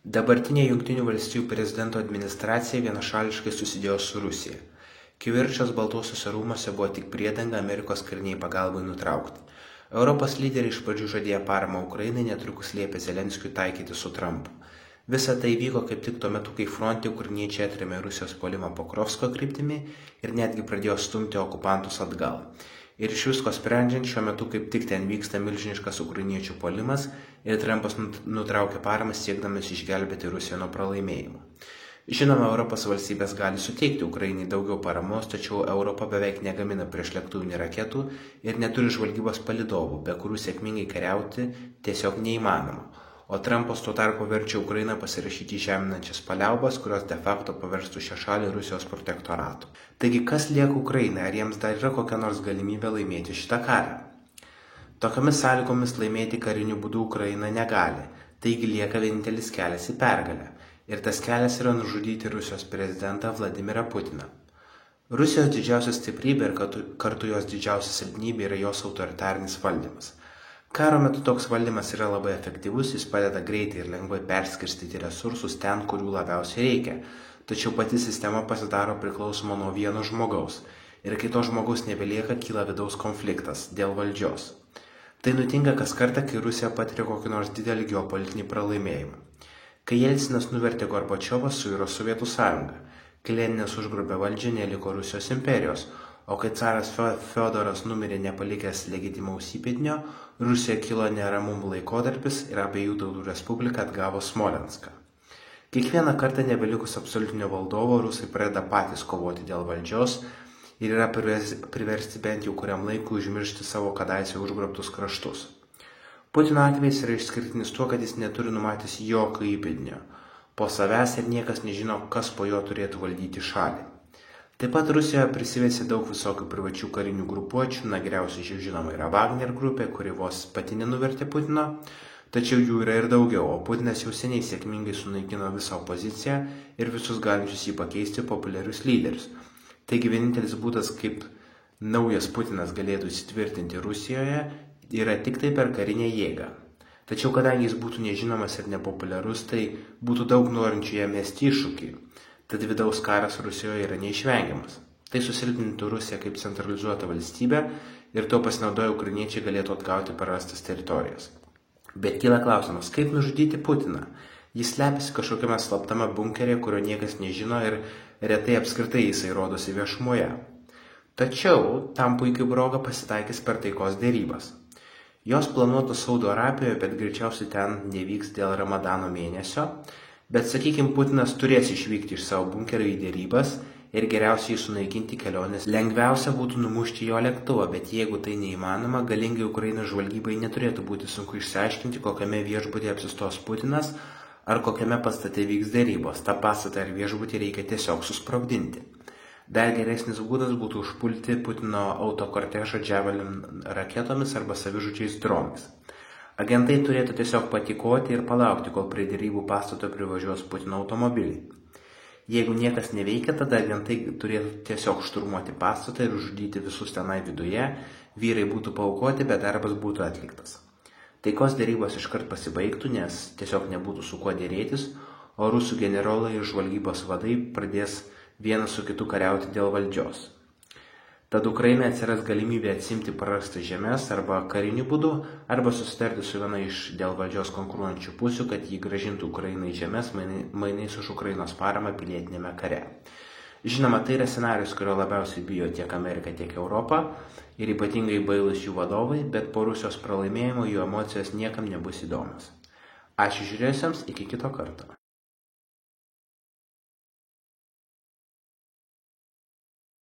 Dabartinė Jungtinių valstijų prezidento administracija vienašališkai susidėjo su Rusija. Kivirčas Baltuosiuose rūmuose buvo tik priedanga Amerikos kariniai pagalbai nutraukti. Europos lyderiai iš pradžių žadėjo paramą Ukrainai, netrukus liepė Zelenskiui taikyti su Trumpu. Visa tai vyko kaip tik tuo metu, kai fronte ukrainiečiai atrėmė Rusijos puolimą Pokrovsko kryptimi ir netgi pradėjo stumti okupantus atgal. Ir iš visko sprendžiant, šiuo metu kaip tik ten vyksta milžiniškas ukrainiečių puolimas ir Trumpas nutraukė paramą siekdamas išgelbėti Rusiją nuo pralaimėjimo. Žinoma, Europos valstybės gali suteikti Ukrainai daugiau paramos, tačiau Europa beveik negamina priešlėktuvinių raketų ir neturi žvalgybos palydovų, be kurių sėkmingai kariauti tiesiog neįmanoma. O Trumpas tuo tarpu verčia Ukrainą pasirašyti žeminančias paliaubas, kurios de facto paverstų šią šalį Rusijos protektoratu. Taigi, kas lieka Ukrainai? Ar jiems dar yra kokia nors galimybė laimėti šitą karą? Tokiamis sąlygomis laimėti kariniu būdu Ukraina negali. Taigi lieka vienintelis kelias į pergalę. Ir tas kelias yra nužudyti Rusijos prezidentą Vladimirą Putiną. Rusijos didžiausia stiprybė ir kartu jos didžiausia silpnybė yra jos autoritarinis valdymas. Karo metu toks valdymas yra labai efektyvus, jis padeda greitai ir lengvai perskirstyti resursus ten, kurių labiausiai reikia. Tačiau pati sistema pasidaro priklausoma nuo vieno žmogaus. Ir kai to žmogaus nebelieka, kyla vidaus konfliktas dėl valdžios. Tai nutinka kas kartą, kai Rusija patiria kokį nors didelį geopolitinį pralaimėjimą. Kai Jelcinas nuvertė Gorbačiovą, suiro Sovietų sąjunga. Kai Leninas užgrobė valdžią, neliko Rusijos imperijos. O kai caras Fiodoras numirė nepalikęs legitimaus įpėdinio, Rusija kilo neramumų laikotarpis ir abiejų tautų respublika atgavo Smolenską. Kiekvieną kartą nebelikus absoliutinio valdovo, rusai pradeda patys kovoti dėl valdžios ir yra priversti bent jau kuriam laikui užmiršti savo kadaise užgrobtus kraštus. Putino atvejis yra išskirtinis tuo, kad jis neturi numatęs jokio įpėdinio po savęs ir niekas nežino, kas po jo turėtų valdyti šalį. Taip pat Rusijoje prisivėsi daug visokių privačių karinių grupuočių, geriausiai jau žinoma yra Wagner grupė, kuri vos pati nenuvertė Putino, tačiau jų yra ir daugiau, o Putinas jau seniai sėkmingai sunaikino visą opoziciją ir visus galinčius jį pakeisti populiarius lyderius. Taigi vienintelis būdas, kaip naujas Putinas galėtų įsitvirtinti Rusijoje, yra tik tai per karinę jėgą. Tačiau kadangi jis būtų nežinomas ir nepopuliarus, tai būtų daug norinčių jam mesti iššūkį. Tad vidaus karas Rusijoje yra neišvengiamas. Tai susilpnintų Rusiją kaip centralizuotą valstybę ir to pasinaudoję ukrainiečiai galėtų atgauti prarastas teritorijas. Bet kyla klausimas, kaip nužudyti Putiną? Jis slepiasi kažkokiame slaptame bunkeryje, kurio niekas nežino ir retai apskritai jisai rodosi viešumoje. Tačiau tam puikiai proga pasitaikys per taikos dėrybas. Jos planuotos Saudo Arabijoje, bet greičiausiai ten nevyks dėl Ramadano mėnesio. Bet, sakykime, Putinas turės išvykti iš savo bunkerio į dėrybas ir geriausiai sunaikinti kelionės. Lengviausia būtų numušti jo lėktuvą, bet jeigu tai neįmanoma, galingai Ukrainos žvalgybai neturėtų būti sunku išsiaiškinti, kokiame viešbutyje apsistos Putinas ar kokiame pastate vyks dėrybos. Ta pastatą ir viešbutį reikia tiesiog susprogdinti. Dar geresnis būdas būtų užpulti Putino autokortežą Javelin raketomis arba savižudžiais dronais. Agentai turėtų tiesiog patykoti ir palaukti, kol prie dėrybų pastato privažiuos Putino automobiliai. Jeigu niekas neveikia, tada agentai turėtų tiesiog šturmuoti pastatą ir užžudyti visus tenai viduje, vyrai būtų paaukoti, bet darbas būtų atliktas. Taikos dėrybos iškart pasibaigtų, nes tiesiog nebūtų su kuo dėrėtis, o rusų generolai ir žvalgybos vadai pradės vienas su kitu kariauti dėl valdžios. Tad Ukrainai atsiras galimybė atsimti prarastas žemės arba kariniu būdu, arba susitarti su viena iš dėl valdžios konkuruojančių pusių, kad jį grąžintų Ukrainai žemės mainais už Ukrainos paramą pilietinėme kare. Žinoma, tai yra scenarius, kurio labiausiai bijo tiek Amerika, tiek Europa ir ypatingai bailūs jų vadovai, bet po Rusijos pralaimėjimo jų emocijos niekam nebus įdomios. Ačiū žiūrėjusiems, iki kito karto.